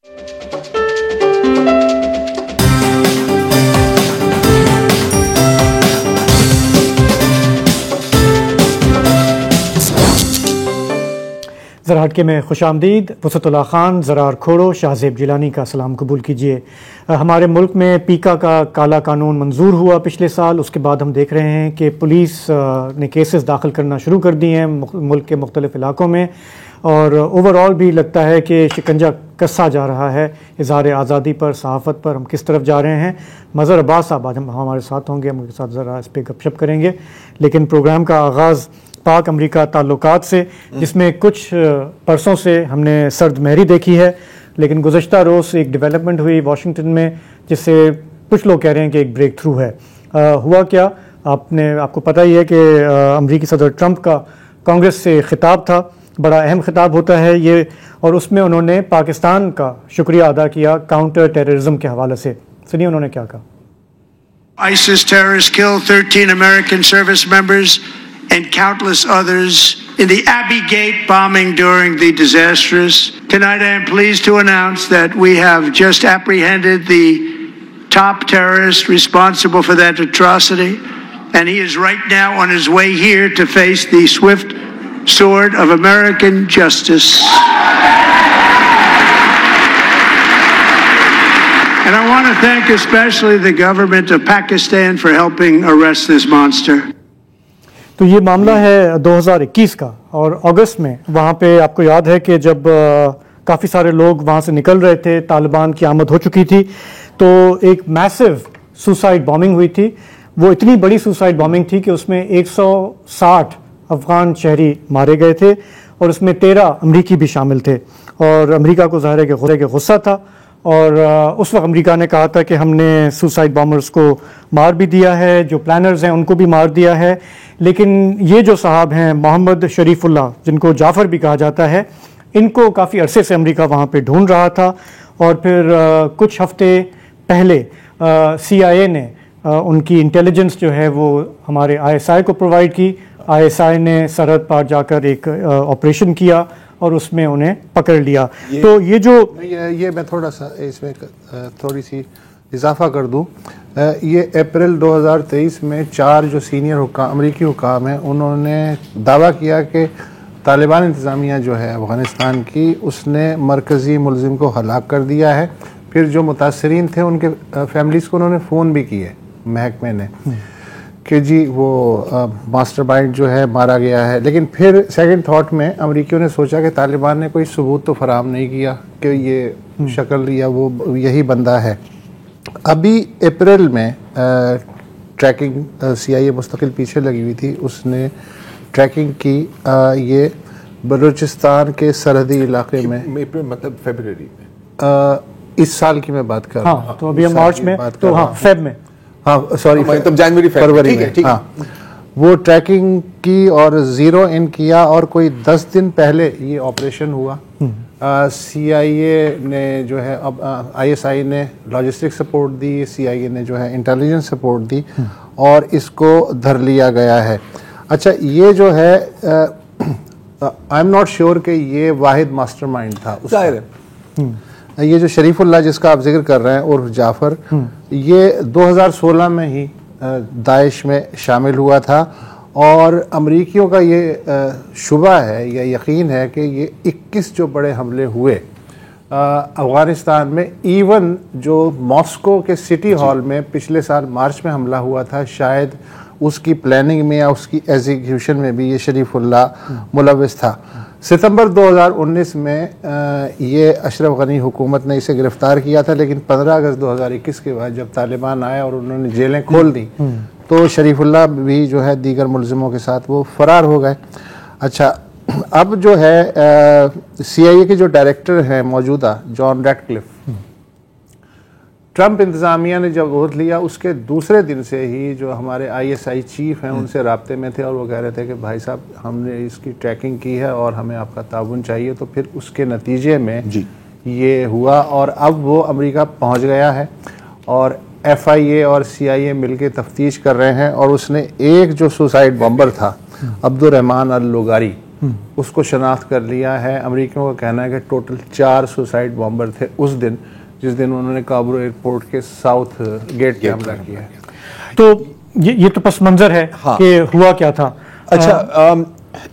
ذرا ہٹکے میں خوش آمدید. وسعت اللہ خان، زرار کھوڑو، شاہ زیب جیلانی کا سلام قبول کیجیے. ہمارے ملک میں پیکا کا کالا قانون منظور ہوا پچھلے سال. اس کے بعد ہم دیکھ رہے ہیں کہ پولیس نے کیسز داخل کرنا شروع کر دی ہیں ملک کے مختلف علاقوں میں، اور اوور آل بھی لگتا ہے کہ شکنجہ کسا جا رہا ہے اظہار آزادی پر، صحافت پر. ہم کس طرف جا رہے ہیں؟ مظہر عباس صاحب آج ہمارے ساتھ ہوں گے، ہم ان کے ساتھ ذرا اس پہ گپ شپ کریں گے. لیکن پروگرام کا آغاز پاک امریکہ تعلقات سے، جس میں کچھ پرسوں سے ہم نے سرد مہری دیکھی ہے، لیکن گزشتہ روز ایک ڈیولپمنٹ ہوئی واشنگٹن میں جس سے کچھ لوگ کہہ رہے ہیں کہ ایک بریک تھرو ہے. ہوا کیا؟ آپ کو پتہ ہی ہے کہ امریکی صدر ٹرمپ کا کانگریس سے خطاب تھا، بڑا اہم خطاب ہوتا ہے یہ، اور اس میں انہوں نے پاکستان کا شکریہ ادا کیا کاؤنٹر ٹیررزم کے حوالے سے. سنیے انہوں نے کیا کہا. ISIS terrorists killed 13 American service members and countless others in the Abbey Gate bombing during the disasters. Tonight I am pleased to announce that we have just apprehended the top terrorist responsible for that atrocity, and he is right now on his way here to face the swift sword of American justice. And I want to thank especially the government of Pakistan for helping arrest this monster. تو یہ معاملہ ہے 2021 کا، اور اگست میں وہاں پہ آپ کو یاد ہے کہ جب کافی سارے لوگ وہاں سے نکل رہے تھے، طالبان کی آمد ہو چکی تھی، تو ایک میسو سوسائڈ بامبنگ ہوئی تھی. وہ اتنی بڑی سوسائڈ بامبنگ تھی کہ اس میں 160 افغان شہری مارے گئے تھے، اور اس میں 13 امریکی بھی شامل تھے. اور امریکہ کو ظاہر ہے کہ غصہ تھا، اور اس وقت امریکہ نے کہا تھا کہ ہم نے سوسائڈ بامبرز کو مار بھی دیا ہے، جو پلانرز ہیں ان کو بھی مار دیا ہے. لیکن یہ جو صاحب ہیں محمد شریف اللہ، جن کو جعفر بھی کہا جاتا ہے، ان کو کافی عرصے سے امریکہ وہاں پہ ڈھونڈ رہا تھا. اور پھر کچھ ہفتے پہلے CIA نے ان کی انٹیلیجنس جو ہے وہ ہمارے ISI کو پرووائڈ کی. ISI نے سرحد پار جا کر ایک آپریشن کیا اور اس میں انہیں پکڑ لیا. تو یہ جو یہ میں تھوڑا سا اس میں تھوڑی سی اضافہ کر دوں. یہ اپریل 2023 میں 4 جو سینئر امریکی حکام ہیں، انہوں نے دعویٰ کیا کہ طالبان انتظامیہ جو ہے افغانستان کی، اس نے مرکزی ملزم کو ہلاک کر دیا ہے. پھر جو متاثرین تھے ان کے فیملیز کو انہوں نے فون بھی کیے محکمے نے کہ جی وہ ماسٹر مائنڈ جو ہے مارا گیا ہے. لیکن پھر سیکنڈ تھاٹ میں امریکیوں نے سوچا کہ طالبان نے کوئی ثبوت تو فراہم نہیں کیا کہ یہ شکل یا وہ یہی بندہ ہے. ابھی اپریل میں ٹریکنگ CIA مستقل پیچھے لگی ہوئی تھی، اس نے ٹریکنگ کی یہ بلوچستان کے سرحدی علاقے میں، مطلب فیبرری میں، اس سال کی میں بات کر رہا ہوں. تو ابھی مارچ میں، تو فیب میں، سوری فروری میں، وہ ٹریکنگ کی اور زیرو ان کیا. اور کوئی 10 دن پہلے یہ آپریشن ہوا. CIA نے جو ہے اب ISI نے لاجسٹک سپورٹ دی، CIA نے جو ہے انٹیلیجنس سپورٹ دی، اور اس کو دھر لیا گیا ہے. اچھا، یہ جو ہے آئی ایم ناٹ شیور کہ یہ واحد ماسٹر مائنڈ تھا. یہ جو شریف اللہ جس کا آپ ذکر کر رہے ہیں عرف جعفر، یہ 2016 میں ہی داعش میں شامل ہوا تھا. اور امریکیوں کا یہ شبہ ہے یا یقین ہے کہ یہ 21 جو بڑے حملے ہوئے افغانستان میں، ایون جو ماسکو کے سٹی ہال میں پچھلے سال مارچ میں حملہ ہوا تھا، شاید اس کی پلاننگ میں یا اس کی ایگزیکیوشن میں بھی یہ شریف اللہ ملوث تھا. ستمبر 2019 میں یہ اشرف غنی حکومت نے اسے گرفتار کیا تھا، لیکن 15 اگست 2021 کے بعد جب طالبان آئے اور انہوں نے جیلیں کھول دی تو شریف اللہ بھی جو ہے دیگر ملزموں کے ساتھ وہ فرار ہو گئے. اچھا، اب جو ہے CIA کے جو ڈائریکٹر ہیں موجودہ جان ریڈکلف، ٹرمپ انتظامیہ نے جب عہد لیا اس کے دوسرے دن سے ہی جو ہمارے ISI چیف ہیں ان سے رابطے میں تھے، اور وہ کہہ رہے تھے کہ بھائی صاحب ہم نے اس کی ٹریکنگ کی ہے اور ہمیں آپ کا تعاون چاہیے. تو پھر اس کے نتیجے میں یہ ہوا، اور اب وہ امریکہ پہنچ گیا ہے، اور FIA اور CIA مل کے تفتیش کر رہے ہیں. اور اس نے ایک جو سوسائڈ بمبر تھا عبد الرحمان اللوگاری، اس کو شناخت کر لیا ہے. امریکیوں کا کہنا ہے کہ ٹوٹل 4 سوسائڈ بامبر تھے اس دن جس دن انہوں نے کابل ایئرپورٹ کے ساؤتھ گیٹ پہ حملہ کیا ہے. تو یہ تو پس منظر ہے کہ ہوا کیا تھا. اچھا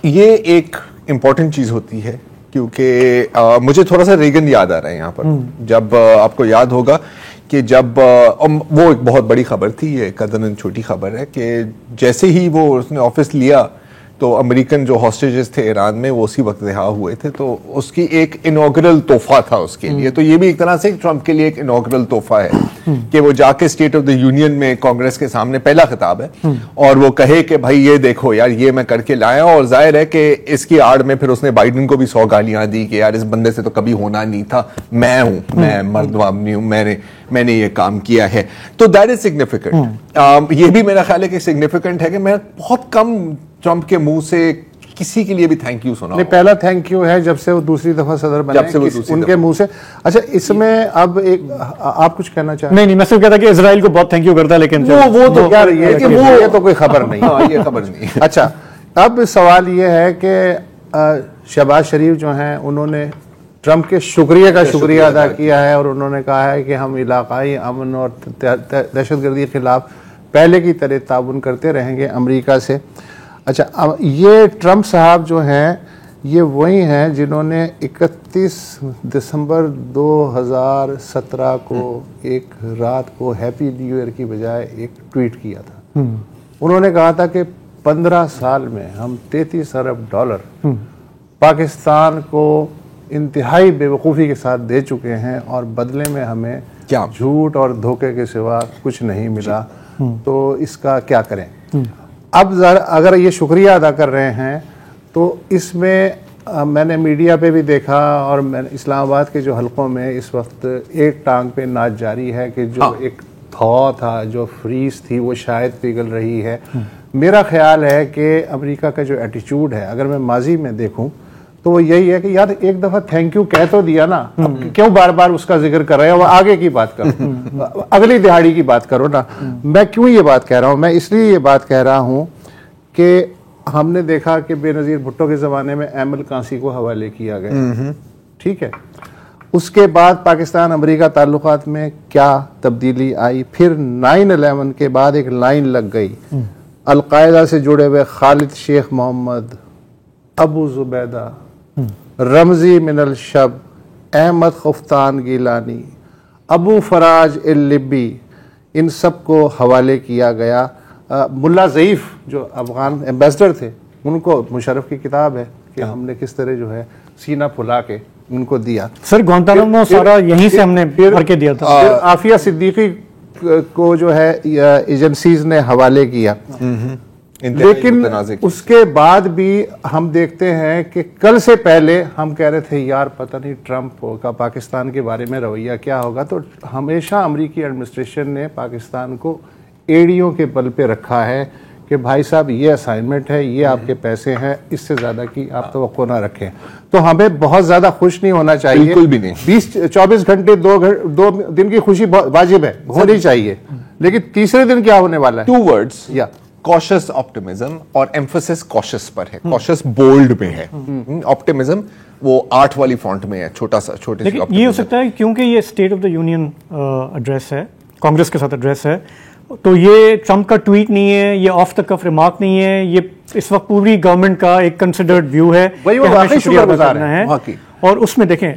یہ ایک امپورٹنٹ چیز ہوتی ہے کیونکہ مجھے تھوڑا سا ریگن یاد آ رہا ہے یہاں پر. جب آپ کو یاد ہوگا کہ جب وہ ایک بہت بڑی خبر تھی, یہ قدرن چھوٹی خبر ہے, کہ جیسے ہی وہ اس نے آفس لیا تو امریکن جو ہاسٹیجز تھے ایران میں وہ اسی وقت رہا ہوئے تھے, تو اس کی ایک انوگرل تحفہ تھا اس کے لیے. تو یہ بھی ایک طرح سے ٹرمپ کے لیے ایک انوگرل تحفہ ہے کہ وہ جا کے اسٹیٹ آف دا یونین میں کانگریس کے سامنے پہلا خطاب ہے اور وہ کہے کہ بھائی یہ دیکھو یار یہ میں کر کے لایا. اور ظاہر ہے کہ اس کی آڑ میں پھر اس نے بائیڈن کو بھی 100 گالیاں دی کہ یار اس بندے سے تو کبھی ہونا نہیں تھا, میں ہوں, میں مرد آدمی ہوں, میں نے یہ کام کیا ہے. تو دیٹ از سگنیفیکنٹ. یہ بھی میرا خیال ہے کہ سگنیفیکنٹ ہے کہ میں بہت کم ٹرمپ کے منہ سے کسی کے لیے بھی تھینک یو سنا. پہلا تھینک یو ہے جب سے وہ دوسری دفعہ صدر بنے ان کے منہ سے. اچھا اس میں اب ایک آپ کچھ کہنا چاہیں؟ نہیں میں صرف کہتا کہ اسرائیل کو بہت تھینک یو کرتا ہے, لیکن وہ تو کیا رہی ہے کہ یہ تو کوئی خبر نہیں, یہ خبر نہیں. اچھا اب سوال یہ ہے کہ شہباز شریف جو ہیں انہوں نے ٹرمپ کے شکریہ کا شکریہ ادا کیا ہے اور انہوں نے کہا ہے کہ ہم علاقائی امن اور دہشت گردی کے خلاف پہلے کی طرح تعاون کرتے رہیں گے امریکہ سے. اچھا یہ ٹرمپ صاحب جو ہیں یہ وہی ہیں جنہوں نے 31 دسمبر 2017 کو ایک رات کو ہیپی نیو ایئر کی بجائے ایک ٹویٹ کیا تھا. انہوں نے کہا تھا کہ 15 سال میں ہم $33 ارب پاکستان کو انتہائی بے وقوفی کے ساتھ دے چکے ہیں اور بدلے میں ہمیں جھوٹ اور دھوکے کے سوا کچھ نہیں ملا, تو اس کا کیا کریں. اب اگر یہ شکریہ ادا کر رہے ہیں تو اس میں میں نے میڈیا پہ بھی دیکھا اور میں اسلام آباد کے جو حلقوں میں اس وقت ایک ٹانگ پہ ناچ جاری ہے کہ جو ایک تھا تھا جو فریز تھی وہ شاید پگھل رہی ہے. میرا خیال ہے کہ امریکہ کا جو ایٹیچیوڈ ہے اگر میں ماضی میں دیکھوں تو وہ یہی ہے کہ یار ایک دفعہ تھینک یو کہہ تو دیا نا, کیوں بار بار اس کا ذکر کر رہے ہیں, وہ آگے کی بات کرو, اگلی دہاڑی کی بات کرو نا. میں کیوں یہ بات کہہ رہا ہوں, میں اس لیے یہ بات کہہ رہا ہوں کہ ہم نے دیکھا کہ بے نظیر بھٹو کے زمانے میں ایمل کانسی کو حوالے کیا گیا, ٹھیک ہے, اس کے بعد پاکستان امریکہ تعلقات میں کیا تبدیلی آئی. پھر 9/11 کے بعد ایک لائن لگ گئی, القاعدہ سے جڑے ہوئے خالد شیخ محمد, ابو زبیدہ, رمزی من الشب, احمد خفتان گیلانی, ابو فراج اللیبی, ان سب کو حوالے کیا گیا. ملا ضعیف جو افغان ایمبیسڈر تھے ان کو مشرف کی کتاب ہے کہ ہم نے کس طرح جو ہے سینہ پھلا کے ان کو دیا. سر گوانتانامو سارا یہیں سے ہم نے بھر کے دیا تھا. عافیہ صدیقی کو جو ہے ایجنسیز نے حوالے کیا, لیکن اس کے بعد بھی ہم دیکھتے ہیں کہ کل سے پہلے ہم کہہ رہے تھے یار پتہ نہیں ٹرمپ کا پاکستان کے بارے میں رویہ کیا ہوگا. تو ہمیشہ امریکی ایڈمنسٹریشن نے پاکستان کو ایڑیوں کے بل پہ رکھا ہے کہ بھائی صاحب یہ اسائنمنٹ ہے, یہ آپ کے پیسے ہیں, اس سے زیادہ کی آپ توقع نہ رکھیں. تو ہمیں بہت زیادہ خوش نہیں ہونا چاہیے, بالکل بھی نہیں. 24 گھنٹے 2 دن کی خوشی واجب ہے, ہونی چاہیے, لیکن تیسرے دن کیا ہونے والا ہے. 2 words cautious optimism اور emphasis cautious پر ہے. cautious bold میں ہے, optimism وہ 8 والی فونٹ میں ہے, چھوٹا سا چھوٹے سے. یہ ہو سکتا ہے کیونکہ یہ state of the union address ہے, کانگریس کے ساتھ ایڈریس ہے, تو یہ ٹرمپ کا ٹویٹ نہیں ہے, یہ آف دا کف ریمارک نہیں ہے, یہ اس وقت پوری گورنمنٹ کا ایک کنسیڈرڈ ویو ہے کہ ہمیں شکریہ ادا کرنا ہے. اور اس میں دیکھیں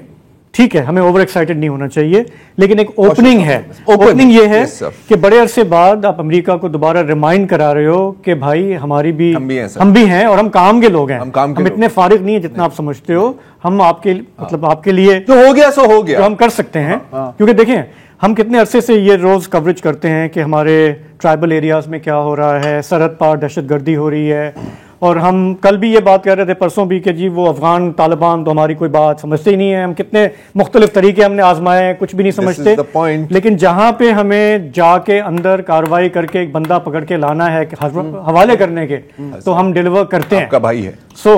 ٹھیک ہے ہمیں اوور ایکسائٹڈ نہیں ہونا چاہیے, لیکن ایک اوپننگ ہے. اوپننگ یہ ہے کہ بڑے عرصے بعد آپ امریکہ کو دوبارہ ریمائنڈ کرا رہے ہو کہ بھائی ہماری بھی ہم بھی ہیں اور ہم کام کے لوگ ہیں, ہم اتنے فارغ نہیں ہیں جتنا آپ سمجھتے ہو. ہم آپ کے مطلب آپ کے لیے جو ہو گیا سو ہو گیا, جو ہم کر سکتے ہیں. کیونکہ دیکھیں ہم کتنے عرصے سے یہ روز کوریج کرتے ہیں کہ ہمارے ٹرائبل ایریاز میں کیا ہو رہا ہے, سرحد پار دہشت گردی ہو رہی ہے, اور ہم کل بھی یہ بات کہہ رہے تھے پرسوں بھی کہ جی وہ افغان طالبان تو ہماری کوئی بات سمجھتے ہی نہیں ہے. ہم کتنے مختلف طریقے ہم نے آزمائے ہیں, کچھ بھی نہیں سمجھتے. لیکن جہاں پہ ہمیں جا کے اندر کارروائی کر کے ایک بندہ پکڑ کے لانا ہے حوالے کرنے کے, تو ہم ڈیلیور کرتے ہیں. کا بھائی ہے. سو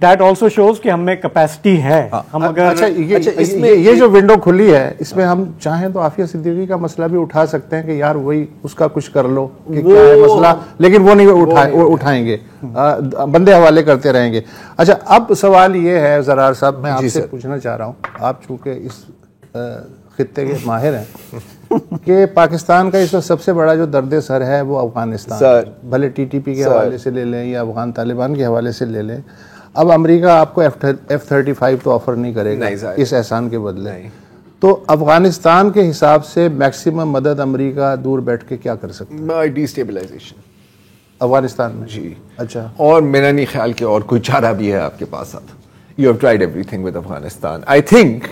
that also shows کہ ہم میں capacity ہے. ہم اگر اچھا یہ جو ونڈو کھلی ہے اس میں ہم چاہیں تو عافیہ صدیقی کا مسئلہ بھی اٹھا سکتے ہیں کہ یار وہی اس کا کچھ کر لو کہ کیا ہے مسئلہ, لیکن وہ نہیں اٹھائیں گے, بندے حوالے کرتے رہیں گے. اچھا اب سوال یہ ہے زرار صاحب, میں آپ سے پوچھنا چاہ رہا ہوں, آپ چونکہ اس خطے کے ماہر ہیں, کہ پاکستان کا اس وقت سب سے بڑا جو درد سر ہے وہ افغانستان, بھلے ٹی ٹی پی کے حوالے سے لے لیں یا افغان طالبان کے حوالے سے لے لیں. اب امریکہ آپ کو F-35 تو آفر نہیں کرے گا اس احسان کے بدلے, تو افغانستان کے حساب سے میکسیمم مدد امریکہ دور بیٹھ کے کیا کر سکتا ہے؟ ڈی اسٹیبلائزیشن افغانستان میں. جی اچھا, اور میرا نہیں خیال کہ اور کوئی چارہ بھی ہے آپ کے پاس. اب you have tried every thing with Afghanistan. I think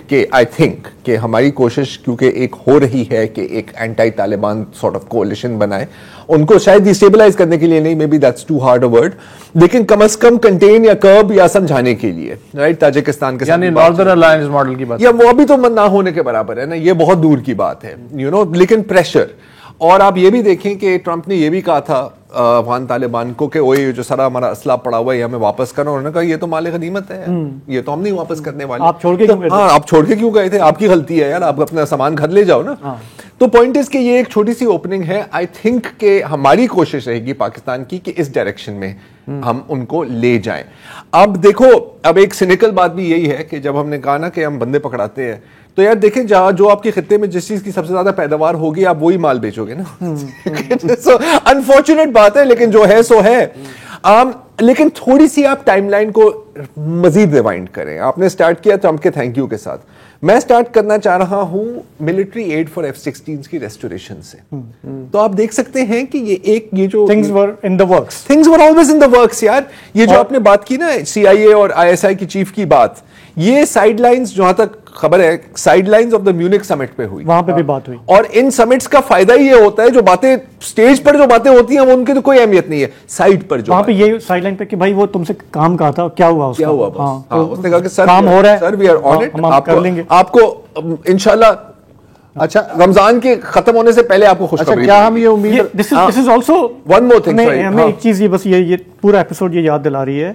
کہ ہماری کوشش کیونکہ ایک ہو رہی ہے کہ ایک anti Taliban sort of coalition بنائے, ان کو شاید ڈیسٹیبلائز کرنے کے لیے نہیں, maybe that's too hard a word, لیکن کم از کم کنٹین یا کرب یا سمجھانے کے لیے, رائٹ, تاجکستان کے یعنی ناردرن الائنس ماڈل کی بات, یا وہ ابھی تو نہ ہونے کے برابر ہے نا, یہ بہت دور کی بات ہے, یو نو, لیکن پریشر. اور آپ یہ بھی دیکھیں کہ ٹرمپ نے یہ بھی کہا تھا افغان طالبان کو کہ وہی جو سارا ہمارا اسلحہ پڑا ہوا ہے یہ ہمیں واپس کرنا, انہوں نے کہا یہ تو مال غنیمت ہے, یہ تو ہم نہیں واپس کرنے والے. آپ چھوڑ کے کیوں گئے تھے؟ آپ چھوڑ کے کیوں گئے تھے, آپ کی غلطی ہے یار, آپ اپنا سامان گھر لے جاؤ نا. تو پوائنٹ اس کہ یہ ایک چھوٹی سی اوپننگ ہے. آئی تھنک کہ ہماری کوشش رہے گی پاکستان کی کہ اس ڈائریکشن میں ہم ان کو لے جائیں. اب دیکھو, اب ایک سینیکل بات بھی یہی ہے کہ جب ہم نے کہا نا کہ ہم بندے پکڑاتے ہیں, تو یار دیکھیں جہاں جو آپ کے خطے میں جس چیز کی سب سے زیادہ پیداوار ہوگی آپ وہی مال بیچو گے نا. انفارچونیٹ بات ہے, لیکن جو ہے سو ہے. لیکن تھوڑی سی آپ ٹائم لائن کو مزید ریوائنڈ کریں. آپ نے سٹارٹ کیا ٹرمپ کے تھینک یو کے ساتھ, میں سٹارٹ کرنا چاہ رہا ہوں ملٹری ایڈ فار F-16 کی ریسٹوریشن سے. تو آپ دیکھ سکتے ہیں کہ یہ جو things were in the works, things were always in the works یار. یہ جو آپ نے بات کی نا CIA اور ISI کی چیف کی بات, یہ سائیڈ لائنز جہاں تک خبر ہے side lines of the Munich summit پہ ہوئی, وہاں پہ بھی بات ہوئی. اور ان سمٹس کا فائدہ یہ ہوتا ہے جو باتیں سٹیج پر جو باتیں ہوتی ہیں وہ ان کی تو کوئی اہمیت نہیں ہے, سائیڈ پر جو وہاں پہ یہ سائیڈ لائن پہ کہ بھائی وہ تم سے کام کہا تھا, کیا ہوا اس کا, کیا ہوا, اس نے کہا کہ سر کام ہو رہا ہے, سر وی آر آن اٹ, ہم کر لیں گے آپ کو انشاءاللہ. اچھا, رمضان کے ختم ہونے سے پہلے آپ کو خوشخبری. کیا ہم یہ امید, this is also one more thing, ہمیں ایک چیز, یہ بس یہ پورا ایپیسوڈ یہ یاد دلا رہی ہے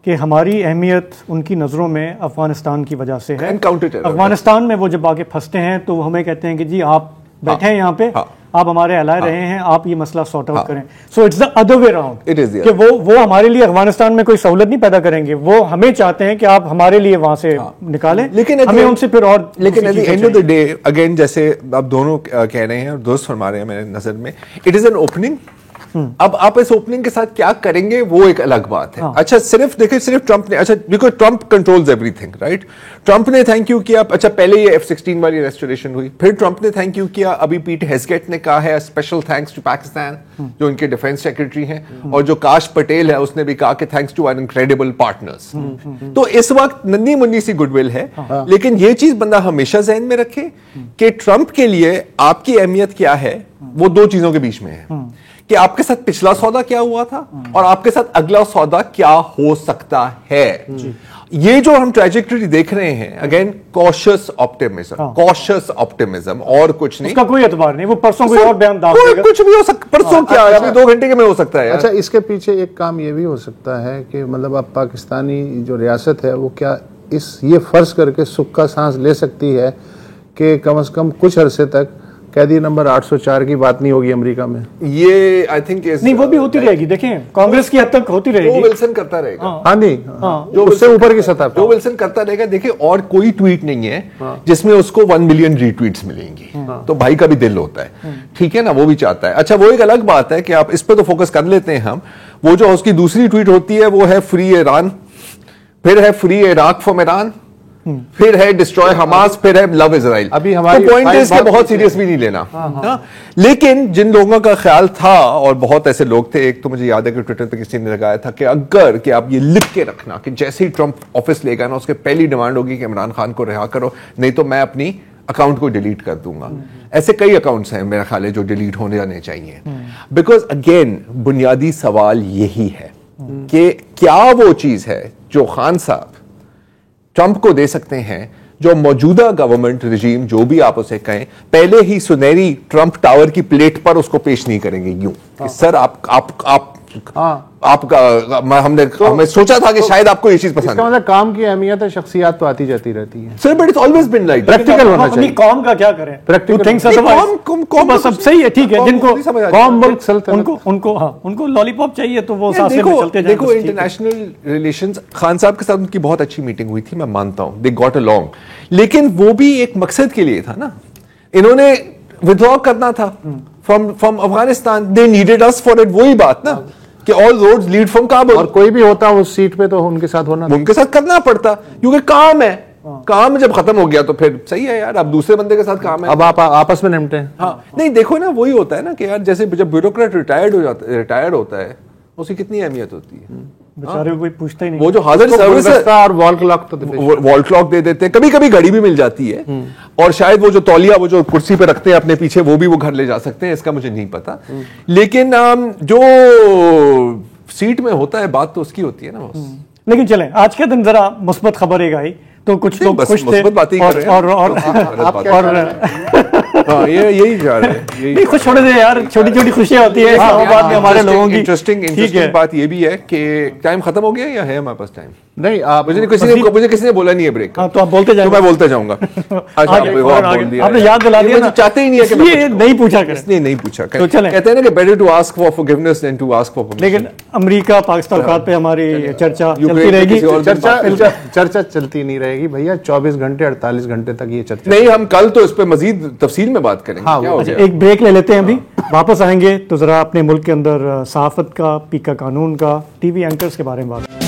کہ ہماری اہمیت ان کی نظروں میں افغانستان کی وجہ سے ہے. افغانستان میں وہ جب آگے پھنستے ہیں تو وہ ہمیں کہتے ہیں کہ جی آپ بیٹھے ہیں یہاں پہ, آپ ہمارے الائے رہے ہیں, آپ یہ مسئلہ سارٹ آؤٹ کریں. So it's the other way round, کہ وہ ہمارے لیے افغانستان میں کوئی سہولت نہیں پیدا کریں گے, وہ ہمیں چاہتے ہیں کہ آپ ہمارے لیے وہاں سے نکالیں, لیکن ہمیں ان سے پھر اور. لیکن at the end of the day again جیسے آپ دونوں کہہ رہے ہیں اور درست فرما رہے ہیں میرے نظر میں, اٹ از این اوپننگ. اب آپ اس اوپننگ کے ساتھ کیا کریں گے وہ ایک الگ بات ہے. اچھا صرف دیکھیں, صرف ٹرمپ نے, اچھا because Trump controls every thing, right, Trump نے تھینک یو کیا. اچھا پہلے یہ F-16 والی ریسٹوریشن ہوئی, پھر ٹرمپ نے تھینک یو کیا, ابھی پیٹ ہیزگیٹ نے کہا ہے اسپیشل تھینکس ٹو پاکستان, جو ان کے ڈیفینس سیکرٹری ہیں, اور جو کاش پٹیل ہے اس نے بھی کہا کہ thanks to our incredible partners. تو اس وقت ننھی منی سی گڈ ول ہے, لیکن یہ چیز بندہ ہمیشہ ذہن میں رکھے کہ ٹرمپ کے لیے آپ کی اہمیت کیا ہے, وہ دو چیزوں کے بیچ میں ہے, کہ آپ کے ساتھ پچھلا سودا کیا ہوا تھا اور آپ کے ساتھ اگلا سودا کیا ہو سکتا ہے. یہ جو ہم ٹریجیکٹری دیکھ رہے ہیں, اگین کوشس آپٹیمزم اور کچھ نہیں, اس کا کوئی اعتبار نہیں. وہ پرسوں کوئی اور بیان ڈال دے گا, کچھ بھی ہو سکتا, پرسوں کیا ہے, ابھی 2 گھنٹے کے میں ہو سکتا ہے. اچھا اس کے پیچھے ایک کام یہ بھی ہو سکتا ہے کہ مطلب اب پاکستانی جو ریاست ہے وہ کیا یہ فرض کر کے سکھ کا سانس لے سکتی ہے کہ کم از کم کچھ عرصے تک قیدی نمبر 804 کی بات نہیں ہوگی امریکہ میں. یہ آئی تھنک نہیں, وہ بھی ہوتی رہے گی. دیکھیں کانگریس کی حد تک ہوتی رہے گی, ولسن کرتا رہے گا. ہاں نہیں, جو اس سے اوپر کی سطح جو ولسن کرتا رہے گا. دیکھیں اور کوئی ٹویٹ نہیں ہے جس میں اس کو 1 ملین ری ٹویٹس ملیں گی, تو بھائی کا بھی دل ہوتا ہے, ٹھیک ہے نا, وہ بھی چاہتا ہے. اچھا وہ ایک الگ بات ہے کہ آپ اس پہ تو فوکس کر لیتے ہیں ہم. وہ جو اس کی دوسری ٹویٹ ہوتی ہے وہ ہے فری ایران, پھر ہے فری عراق فرام ایران, پھر ہے ڈسٹروائے حماس, پھر ہے لو اسرائیل. ابھی ہماری پوائنٹ ہے اس کے بہت سیریس بھی نہیں لینا. لیکن جن لوگوں کا خیال تھا, اور بہت ایسے لوگ تھے, ایک تو مجھے یاد ہے کہ ٹویٹر پہ کسی نے لگایا تھا کہ اگر کہ آپ یہ لکھ کے رکھنا کہ جیسے ہی ٹرمپ آفس لے گا نا, اس کے پہلی ڈیمانڈ ہوگی کہ عمران خان کو رہا کرو, نہیں تو میں اپنی اکاؤنٹ کو ڈیلیٹ کر دوں گا. ایسے کئی اکاؤنٹس ہیں میرا خیال ہے جو ڈیلیٹ ہونے جانے چاہیے. بیکاز اگین بنیادی سوال یہی ہے کہ کیا وہ چیز ہے جو خان صاحب ٹرمپ کو دے سکتے ہیں جو موجودہ گورنمنٹ رجیم, جو بھی آپ اسے کہیں, پہلے ہی سنہری ٹرمپ ٹاور کی پلیٹ پر اس کو پیش نہیں کریں گے یوں کہ سر آپ آپ کا ہمیں سوچا تھا کہ شاید آپ کو یہ چیز پسند ہے. اس کا مطلب کام کی اہمیت ہے, شخصیت تو آتی جاتی رہتی ہے. Sir but it's always been like practical ہونا چاہیے. قوم کا کیا کریں, قوم سب صحیح ہے, ٹھیک ہے, جن کو قوم ملک ان کو لالی پاپ چاہیے تو وہ ساتھ میں چلتے جائیں. دیکھو انٹرنیشنل ریلیشنز, خان صاحب کے ساتھ ان کی بہت اچھی میٹنگ ہوئی تھی, میں مانتا ہوں, دے گاٹ along, لیکن وہ بھی ایک مقصد کے لیے تھا نا. انہوں نے withdraw کرنا تھا from Afghanistan, they needed us for it. وہی بات نا کہ all roads lead from Kabul. اور کوئی بھی ہوتا اس سیٹ پہ تو ان کے ساتھ ہونا, ان کے ساتھ کرنا پڑتا, کیونکہ کام ہے. کام جب ختم ہو گیا تو پھر صحیح ہے یار, اب دوسرے بندے کے ساتھ کام ہے, اب آپ آپس میں نمٹے ہیں. ہاں نہیں دیکھو نا, وہی ہوتا ہے نا کہ یار جیسے جب بیوروکریٹ ریٹائرڈ ہوتا ہے اس کی کتنی اہمیت ہوتی ہے. بیچارے کوئی پوچھتا ہی نہیں. وہ جو حاضر سروس ہے اور وال کلاک دے دیتے ہیں, کبھی کبھی گھڑی بھی مل جاتی ہے, اور شاید وہ جو تولیہ وہ جو کرسی پہ رکھتے ہیں اپنے پیچھے وہ بھی وہ گھر لے جا سکتے ہیں, اس کا مجھے نہیں پتا. لیکن جو سیٹ میں ہوتا ہے بات تو اس کی ہوتی ہے نا. لیکن چلیں آج کے دن ذرا مثبت خبر ایک آئی تو کچھ لوگ خوش تھے, اور یہی جا رہے ہیں. خوش ہونے سے یار چھوٹی چھوٹی خوشیاں ہوتی ہیں اسلام آباد میں ہمارے لوگوں کی. انٹرسٹنگ بات یہ بھی ہے کہ ٹائم ختم ہو گیا یا ہے ہمارے پاس ٹائم؟ نہیں, مجھے کسی نے بولا نہیں ہے بریک. تو آپ بولتے جائیں, میں بولتا جاؤں گا. آپ نے یاد دلا دیا نا, چاہتے ہی نہیں ہے کہ نہیں پوچھا کریں, اس لیے نہیں پوچھا. کہتے ہیں نا کہ better to ask for forgiveness than to ask for permission. لیکن امریکہ پاکستان تعلقات پہ ہماری چرچا چلتی رہے گی. چرچا چلتی نہیں رہے گی بھیا, 24 گھنٹے 48 گھنٹے تک یہ چرچا نہیں. ہم کل تو اس پہ مزید تفصیل میں بات کریں گے. ایک بریک لے لیتے ہیں, ابھی واپس آئیں گے تو ذرا اپنے ملک کے اندر صحافت کا, پیکا قانون کا, ٹی وی اینکرز کے بارے میں بات.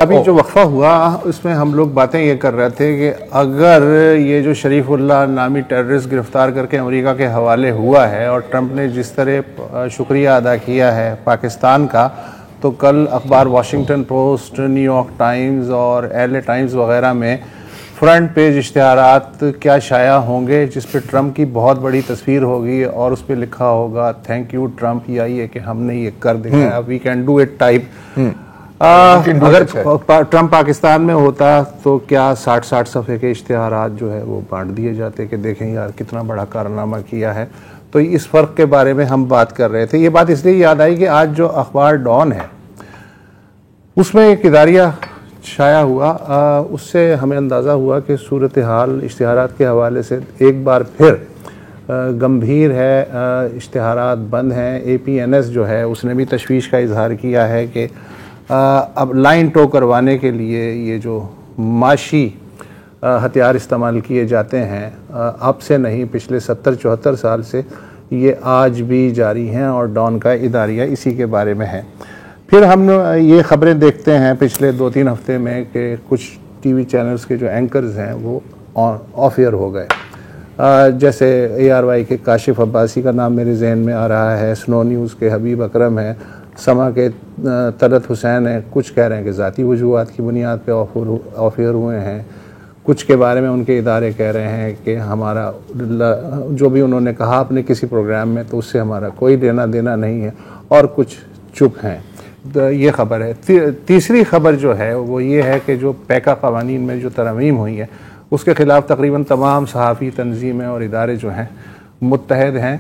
ابھی جو وقفہ ہوا اس میں ہم لوگ باتیں یہ کر رہے تھے کہ اگر یہ جو شریف اللہ نامی ٹیررسٹ گرفتار کر کے امریکہ کے حوالے ہوا ہے اور ٹرمپ نے جس طرح شکریہ ادا کیا ہے پاکستان کا, تو کل اخبار Washington post, new York Times اور LA ٹائمز وغیرہ میں فرنٹ پیج اشتہارات کیا شائع ہوں گے جس پہ ٹرمپ کی بہت بڑی تصویر ہوگی اور اس پہ لکھا ہوگا تھینک یو ٹرمپ, یا یہ کہ ہم نے یہ کر دکھایا, we can do it type. اگر ٹرمپ پاکستان میں ہوتا تو کیا 60 صفحے کے اشتہارات جو ہے وہ بانٹ دیے جاتے کہ دیکھیں یار کتنا بڑا کارنامہ کیا ہے. تو اس فرق کے بارے میں ہم بات کر رہے تھے. یہ بات اس لیے یاد آئی کہ آج جو اخبار ڈان ہے اس میں ایک اداریہ شائع ہوا, اس سے ہمیں اندازہ ہوا کہ صورتحال اشتہارات کے حوالے سے ایک بار پھر گمبھیر ہے, اشتہارات بند ہیں. APNS جو ہے اس نے بھی تشویش کا اظہار کیا ہے کہ اب لائن ٹو کروانے کے لیے یہ جو معاشی ہتھیار استعمال کیے جاتے ہیں اب سے نہیں, پچھلے 70-74 سال سے یہ آج بھی جاری ہیں, اور ڈان کا اداریہ اسی کے بارے میں ہے. پھر ہم یہ خبریں دیکھتے ہیں پچھلے 2-3 ہفتے میں کہ کچھ ٹی وی چینلز کے جو اینکرز ہیں وہ آف ایئر ہو گئے. جیسے ARY کے کاشف عباسی کا نام میرے ذہن میں آ رہا ہے, سنو نیوز کے حبیب اکرم ہیں, سما کے طلعت حسین ہیں. کچھ کہہ رہے ہیں کہ ذاتی وجوہات کی بنیاد پہ آف ایئر ہوئے ہیں, کچھ کے بارے میں ان کے ادارے کہہ رہے ہیں کہ ہمارا جو بھی انہوں نے کہا اپنے کسی پروگرام میں تو اس سے ہمارا کوئی لینا دینا نہیں ہے, اور کچھ چپ ہیں. یہ خبر ہے. تیسری خبر جو ہے وہ یہ ہے کہ جو پیکا قوانین میں جو ترمیم ہوئی ہے اس کے خلاف تقریباً تمام صحافی تنظیمیں اور ادارے جو ہیں متحد ہیں,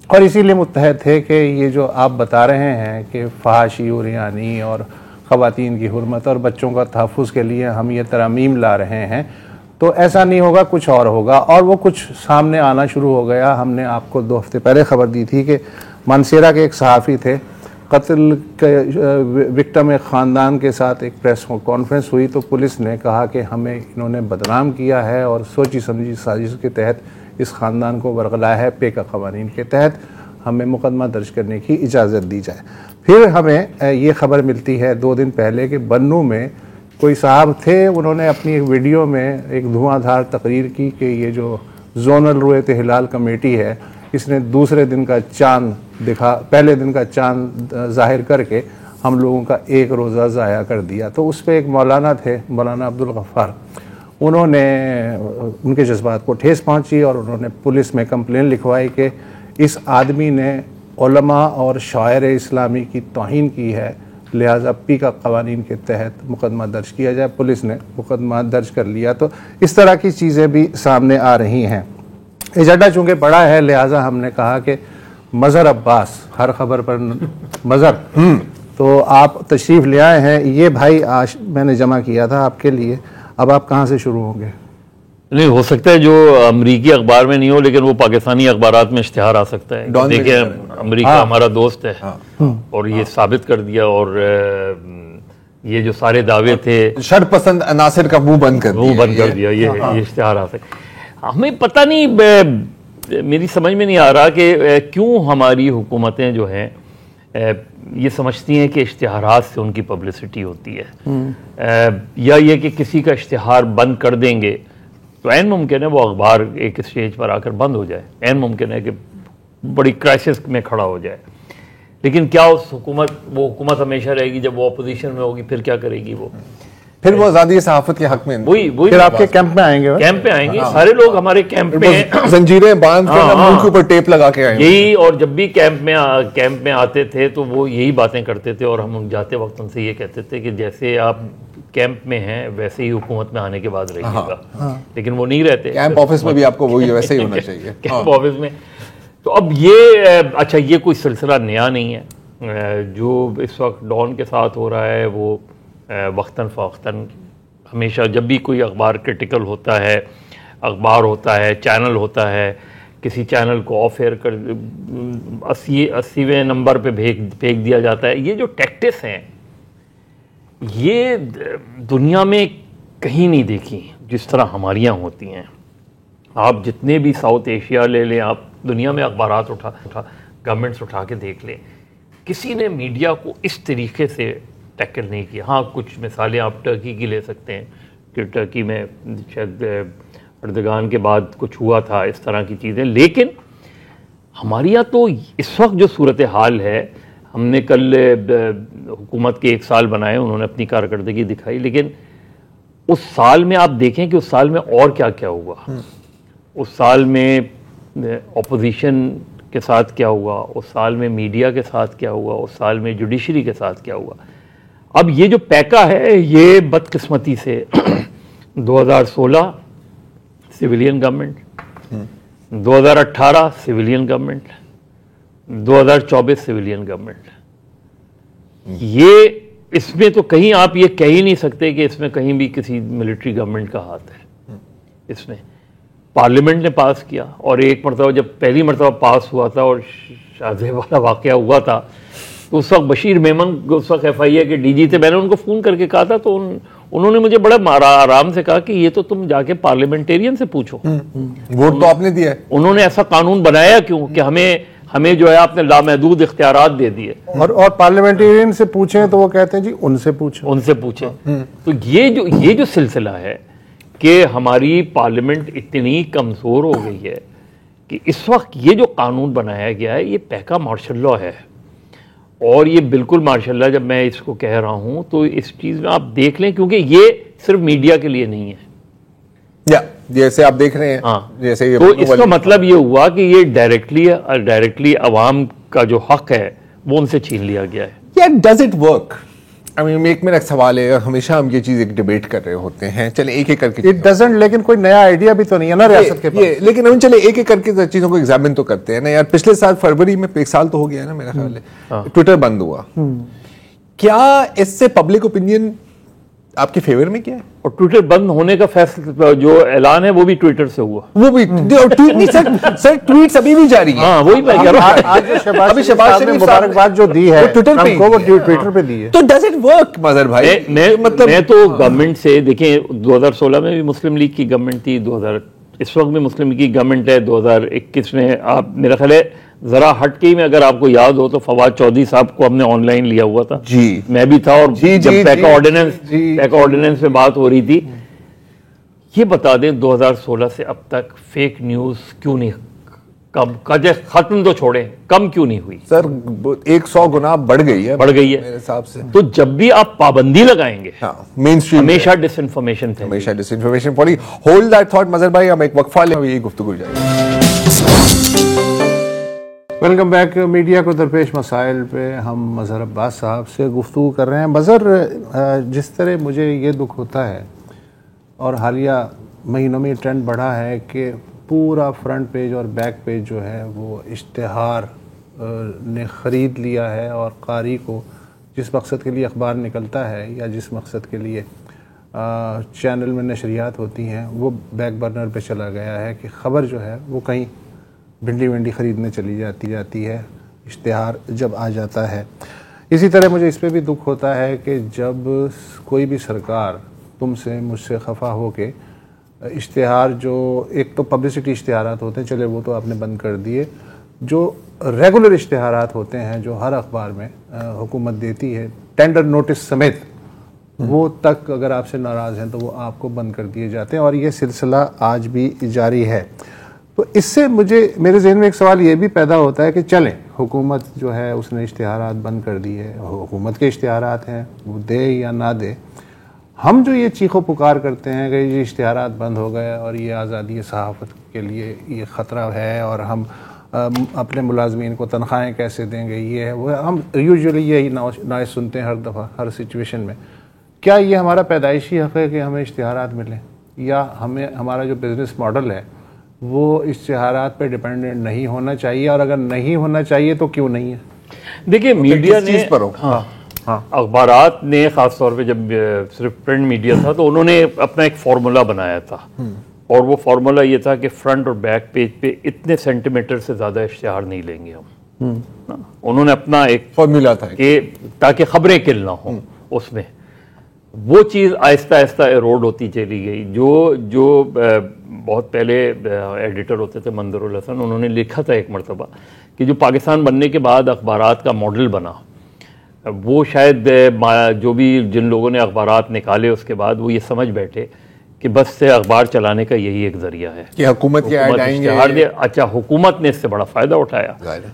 اور اسی لیے متحد تھے کہ یہ جو آپ بتا رہے ہیں کہ فحاشی اور یعنی اور خواتین کی حرمت اور بچوں کا تحفظ کے لیے ہم یہ ترامیم لا رہے ہیں, تو ایسا نہیں ہوگا, کچھ اور ہوگا. اور وہ کچھ سامنے آنا شروع ہو گیا. ہم نے آپ کو 2 ہفتے پہلے خبر دی تھی کہ مانسیرا کے ایک صحافی تھے, قتل کے وکٹم ایک خاندان کے ساتھ ایک پریس کانفرنس ہوئی تو پولیس نے کہا کہ ہمیں انہوں نے بدنام کیا ہے اور سوچی سمجھی سازش کے تحت اس خاندان کو ورغلا ہے, پیکا قوانین کے تحت ہمیں مقدمہ درج کرنے کی اجازت دی جائے. پھر ہمیں یہ خبر ملتی ہے 2 دن پہلے کہ بنو میں کوئی صاحب تھے, انہوں نے اپنی ایک ویڈیو میں ایک دھواں دھار تقریر کی کہ یہ جو زونل رویت ہلال کمیٹی ہے اس نے دوسرے دن کا چاند پہلے دن کا چاند ظاہر کر کے ہم لوگوں کا ایک روزہ ضائع کر دیا. تو اس پہ ایک مولانا تھے, مولانا عبدالغفار, انہوں نے ان کے جذبات کو ٹھیس پہنچی اور انہوں نے پولیس میں کمپلین لکھوائی کہ اس آدمی نے علماء اور شاعر اسلامی کی توہین کی ہے, لہٰذا پیکا قوانین کے تحت مقدمہ درج کیا جائے. پولیس نے مقدمہ درج کر لیا. تو اس طرح کی چیزیں بھی سامنے آ رہی ہیں. ایجنڈا چونکہ بڑا ہے لہٰذا ہم نے کہا کہ مظہر عباس، ہر خبر پر مظہر، تو آپ تشریف لے آئے ہیں. یہ بھائی آج میں نے جمع کیا تھا آپ کے لیے، اب آپ کہاں سے شروع ہوں گے؟ نہیں ہو سکتا ہے جو امریکی اخبار میں نہیں ہو لیکن وہ پاکستانی اخبارات میں اشتہار آ سکتا ہے. دیکھیں امریکہ ہمارا دوست ہے اور یہ ثابت کر دیا، اور یہ جو سارے دعوے تھے شر پسند عناصر کا منہ بند کر دیا، یہ اشتہار آ سکتا ہے. ہمیں پتہ نہیں، میری سمجھ میں نہیں آ رہا کہ کیوں ہماری حکومتیں جو ہیں یہ سمجھتی ہیں کہ اشتہارات سے ان کی پبلسٹی ہوتی ہے، یا یہ کہ کسی کا اشتہار بند کر دیں گے تو عین ممکن ہے وہ اخبار ایک اسٹیج پر آ کر بند ہو جائے، عین ممکن ہے کہ بڑی کرائسس میں کھڑا ہو جائے. لیکن کیا وہ حکومت ہمیشہ رہے گی؟ جب وہ اپوزیشن میں ہوگی پھر کیا کرے گی؟ وہ پھر وہ آزادی صحافت کے حق میں وہی پھر آپ کے کیمپ میں آئیں گے، کیمپ پہ آئیں گے، سارے لوگ ہمارے کیمپ میں ہیں، زنجیریں باندھ کر منہ کے اوپر ٹیپ لگا کے آئیں گے. یہی. اور جب بھی کیمپ میں آتے تھے تو وہ یہی باتیں کرتے تھے، اور ہم جاتے وقت ان سے یہ کہتے تھے کہ جیسے آپ کیمپ میں ہیں ویسے ہی حکومت میں آنے کے بعد رہیے گا. لیکن وہ نہیں رہتے، کیمپ آفس میں بھی آپ کو وہی ویسے ہی ہونا چاہیے کیمپ آفس میں. تو اب یہ اچھا، یہ کوئی سلسلہ نیا نہیں ہے، جو اس وقت ڈان کے ساتھ ہو رہا ہے وہ وقتاً فوقتاً ہمیشہ جب بھی کوئی اخبار کرٹیکل ہوتا ہے، اخبار ہوتا ہے، چینل ہوتا ہے، کسی چینل کو آف ایئر کر 80ویں نمبر پہ پھینک دیا جاتا ہے. یہ جو ٹیکٹس ہیں یہ دنیا میں کہیں نہیں دیکھی جس طرح ہمارے یہاں ہوتی ہیں. آپ جتنے بھی ساؤتھ ایشیا لے لیں، آپ دنیا میں اخبارات گورنمنٹس اٹھا کے دیکھ لیں، کسی نے میڈیا کو اس طریقے سے ٹیکل نہیں کیا. ہاں کچھ مثالیں آپ ٹرکی کی لے سکتے ہیں کہ ٹرکی میں شاید اردگان کے بعد کچھ ہوا تھا اس طرح کی چیزیں، لیکن ہمارے یہاں تو اس وقت جو صورتحال ہے، ہم نے کل حکومت کے 1 سال بنائے، انہوں نے اپنی کارکردگی دکھائی، لیکن اس سال میں آپ دیکھیں کہ اس سال میں اور کیا کیا ہوا. اس سال میں اپوزیشن کے ساتھ کیا ہوا، اس سال میں میڈیا کے ساتھ کیا ہوا، اس سال میں جوڈیشری کے ساتھ کیا ہوا. اب یہ جو پیکا ہے یہ بدقسمتی سے 2016 civilian government, 2018 civilian government, 2024 civilian government. یہ اس میں تو کہیں آپ یہ کہہ ہی نہیں سکتے کہ اس میں کہیں بھی کسی ملٹری گورنمنٹ کا ہاتھ ہے. اس میں پارلیمنٹ نے پاس کیا، اور ایک مرتبہ جب پہلی مرتبہ پاس ہوا تھا اور شاہزیب والا واقعہ ہوا تھا تو اس وقت بشیر میمن اس وقت FIA کے DG تھے، میں نے ان کو فون کر کے کہا تھا تو انہوں نے مجھے بڑا آرام سے کہا کہ یہ تو تم جا کے پارلیمنٹیرین سے پوچھو، ووٹ تو آپ نے دیا ہے. انہوں نے ایسا قانون بنایا کیوں کہ ہمیں جو ہے آپ نے لامحدود اختیارات دے دیے. اور پارلیمنٹیرین سے پوچھیں تو وہ کہتے ہیں جی ان سے پوچھیں. تو یہ جو سلسلہ ہے کہ ہماری پارلیمنٹ اتنی کمزور ہو گئی ہے کہ اس وقت یہ جو قانون بنایا گیا ہے یہ پیکا مارشل لا ہے. اور یہ بالکل ماشاء اللہ جب میں اس کو کہہ رہا ہوں تو اس چیز میں آپ دیکھ لیں، کیونکہ یہ صرف میڈیا کے لیے نہیں ہے، جیسے آپ دیکھ رہے ہیں. ہاں جیسے تو اس کا مطلب یہ ہوا کہ یہ ڈائریکٹلی عوام کا جو حق ہے وہ ان سے چھین لیا گیا ہے. Does it work? ایک میرا سوال ہے، ہمیشہ ہم یہ چیز ایک ڈیبیٹ کر رہے ہوتے ہیں، چلیں ایک ایک کر کے اٹ ڈزنٹ، لیکن کوئی نیا آئیڈیا بھی تو نہیں ہے نا ریاست کے پاس. لیکن ہم چلے ایک ایک کر کے چیزوں کو ایگزامن تو کرتے ہیں نا یار. پچھلے سال فروری میں 1 سال تو ہو گیا ہے نا میرا خیال ہے، ٹویٹر بند ہوا. کیا اس سے پبلک اوپینین آپ کے فیور میں کیا ہے؟ اور ٹویٹر بند ہونے کا فیصلہ جو اعلان ہے وہ بھی ٹویٹر سے ہوا. وہ بھی سر ٹویٹس ابھی بھی جاری ہیں. ہاں وہی میں کہہ رہا ہوں. آج شہباز نے مبارکباد جو دی ہے ٹویٹر کو، وہ ٹویٹر پہ دی ہے. تو ڈز اٹ ورک مظہر بھائی؟ میں تو گورنمنٹ سے دیکھیں 2016 میں بھی مسلم لیگ کی گورنمنٹ تھی، اس وقت بھی مسلم لیگ کی گورنمنٹ ہے. 2021 میں آپ میرا خیال ہے ذرا ہٹ کے ہی میں اگر آپ کو یاد ہو تو فواد چودھری صاحب کو ہم نے آن لائن لیا ہوا تھا، جی میں بھی تھا، اور جب پیکا آرڈیننس میں بات ہو رہی تھی. یہ بتا دیں 2016 سے اب تک فیک نیوز کیوں نہیں ختم، تو چھوڑیں کم کیوں نہیں ہوئی؟ سر 100 گنا بڑھ گئی ہے میرے حساب سے. تو جب بھی آپ پابندی لگائیں گے مین اسٹریم ہمیشہ ڈس انفارمیشن پڑی. ہولڈ دیٹ تھاٹ مظہر بھائی، ہم ایک وقفہ لیں، یہ گفتگو جائے گی. Welcome back. میڈیا کو درپیش مسائل پہ ہم مظہر عباس صاحب سے گفتگو کر رہے ہیں. مظہر، جس طرح مجھے یہ دکھ ہوتا ہے اور حالیہ مہینوں میں ٹرینڈ بڑھا ہے کہ پورا فرنٹ پیج اور بیک پیج جو ہے وہ اشتہار نے خرید لیا ہے اور قاری کو جس مقصد کے لیے اخبار نکلتا ہے یا جس مقصد کے لیے چینل میں نشریات ہوتی ہیں وہ بیک برنر پہ چلا گیا ہے کہ خبر جو ہے وہ کہیں بھنڈی ونڈی خریدنے چلی جاتی ہے اشتہار جب آ جاتا ہے. اسی طرح مجھے اس پہ بھی دکھ ہوتا ہے کہ جب کوئی بھی سرکار تم سے مجھ سے خفا ہو کے اشتہار جو ایک تو پبلسٹی اشتہارات ہوتے ہیں چلے وہ تو آپ نے بند کر دیے, جو ریگولر اشتہارات ہوتے ہیں جو ہر اخبار میں حکومت دیتی ہے ٹینڈر نوٹس سمیت, وہ تک اگر آپ سے ناراض ہیں تو وہ آپ کو بند کر دیے جاتے ہیں اور یہ سلسلہ آج بھی جاری ہے. تو اس سے میرے ذہن میں ایک سوال یہ بھی پیدا ہوتا ہے کہ چلیں حکومت جو ہے اس نے اشتہارات بند کر دی ہے, حکومت کے اشتہارات ہیں وہ دے یا نہ دے, ہم جو یہ چیخ و پکار کرتے ہیں کہ یہ اشتہارات بند ہو گئے اور یہ آزادی صحافت کے لیے یہ خطرہ ہے اور ہم اپنے ملازمین کو تنخواہیں کیسے دیں گے, یہ ہے وہ, ہم یوزولی یہی نوائز سنتے ہیں ہر دفعہ ہر سچویشن میں. کیا یہ ہمارا پیدائشی حق ہے کہ ہمیں اشتہارات ملیں, یا ہمارا جو بزنس ماڈل ہے وہ اشتہارات پہ ڈیپینڈنٹ نہیں ہونا چاہیے, اور اگر نہیں ہونا چاہیے تو کیوں نہیں ہے؟ دیکھیے میڈیا نے اخبارات نے خاص طور پہ جب صرف پرنٹ میڈیا تھا تو انہوں نے اپنا ایک فارمولا بنایا تھا, اور وہ فارمولا یہ تھا کہ فرنٹ اور بیک پیج پہ اتنے سینٹی میٹر سے زیادہ اشتہار نہیں لیں گے ہم. انہوں نے اپنا ایک فارمولا تھا کہ تاکہ خبریں کل نہ ہوں اس میں. وہ چیز آہستہ آہستہ ایروڈ ہوتی چلی گئی. جو بہت پہلے ایڈیٹر ہوتے تھے منظر الحسن, انہوں نے لکھا تھا ایک مرتبہ کہ جو پاکستان بننے کے بعد اخبارات کا ماڈل بنا, وہ شاید جو بھی جن لوگوں نے اخبارات نکالے اس کے بعد وہ یہ سمجھ بیٹھے کہ بس سے اخبار چلانے کا یہی ایک ذریعہ ہے کہ حکومت کے ایڈ آئیں گے. اچھا, حکومت نے اس سے بڑا فائدہ اٹھایا.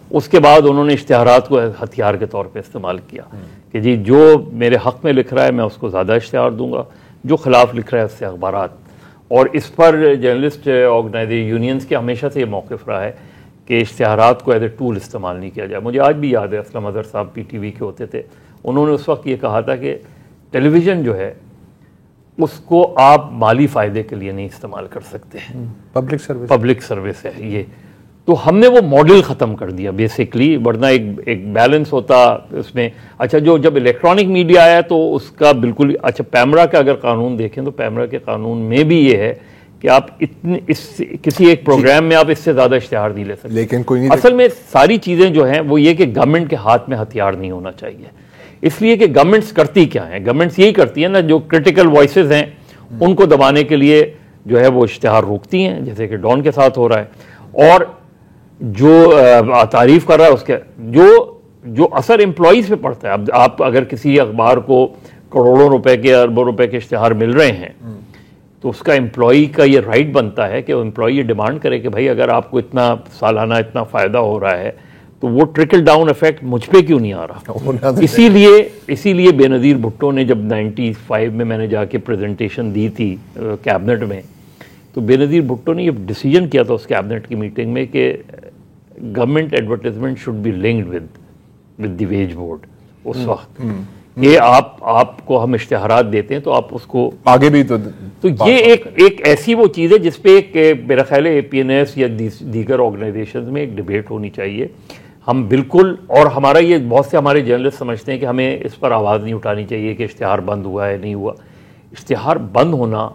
اس کے بعد انہوں نے اشتہارات کو ہتھیار کے طور پہ استعمال کیا کہ جی جو میرے حق میں لکھ رہا ہے میں اس کو زیادہ اشتہار دوں گا, جو خلاف لکھ رہا ہے اس سے اخبارات. اور اس پر جرنلسٹ آرگنائزیشن یونینز کے ہمیشہ سے یہ موقف رہا ہے کہ اشتہارات کو ایز اے ٹول استعمال نہیں کیا جائے. مجھے آج بھی یاد ہے اسلم اظہر صاحب پی ٹی وی کے ہوتے تھے, انہوں نے اس وقت یہ کہا تھا کہ ٹیلی ویژن جو ہے اس کو آپ مالی فائدے کے لیے نہیں استعمال کر سکتے, پبلک سروس ہے یہ. تو ہم نے وہ ماڈل ختم کر دیا بیسکلی, ورنہ ایک بیلنس ہوتا اس میں. اچھا, جب الیکٹرانک میڈیا آیا تو اس کا بالکل, اچھا پیمرا کا اگر قانون دیکھیں تو پیمرا کے قانون میں بھی یہ ہے کہ آپ کسی ایک پروگرام میں آپ اس سے زیادہ اشتہار نہیں لے سکتے. لیکن کوئی نہیں, اصل میں ساری چیزیں جو ہیں وہ یہ کہ گورنمنٹ کے ہاتھ میں ہتھیار نہیں ہونا چاہیے, اس لیے کہ گورنمنٹس کرتی کیا ہیں, گورنمنٹس یہی کرتی ہیں نا, جو کرٹیکل وائسز ہیں ان کو دبانے کے لیے جو ہے وہ اشتہار روکتی ہیں, جیسے کہ ڈان کے ساتھ ہو رہا ہے. اور جو تعریف کر رہا ہے اس کے جو اثر امپلائیز پہ پڑتا ہے. اب آپ اگر کسی اخبار کو کروڑوں روپے کے اربوں روپے کے اشتہار مل رہے ہیں تو اس کا امپلائی کا یہ رائٹ بنتا ہے کہ وہ امپلائی یہ ڈیمانڈ کرے کہ بھائی اگر آپ کو اتنا سالانہ اتنا فائدہ ہو رہا ہے تو وہ ٹرکل ڈاؤن ایفیکٹ مجھ پہ کیوں نہیں آ رہا. اسی لیے بے نظیر بھٹو نے جب 95 میں نے جا کے پریزنٹیشن دی تھی کیبنٹ میں, تو بے نظیر بھٹو نے یہ ڈیسیجن کیا تھا اس کیبنٹ کی میٹنگ میں کہ government advertisement should be linked with the wage board. اس وقت یہ آپ کو ہم اشتہارات دیتے ہیں تو آپ اس کو آگے بھی تو یہ ایک ایسی وہ چیز ہے جس پہ میرا خیال ہے APNS یا دیگر آرگنائزیشنز میں ایک ڈیبیٹ ہونی چاہیے. ہم بالکل, اور ہمارا یہ بہت سے ہمارے جرنلسٹ سمجھتے ہیں کہ ہمیں اس پر آواز نہیں اٹھانی چاہیے کہ اشتہار بند ہوا ہے نہیں ہوا. اشتہار بند ہونا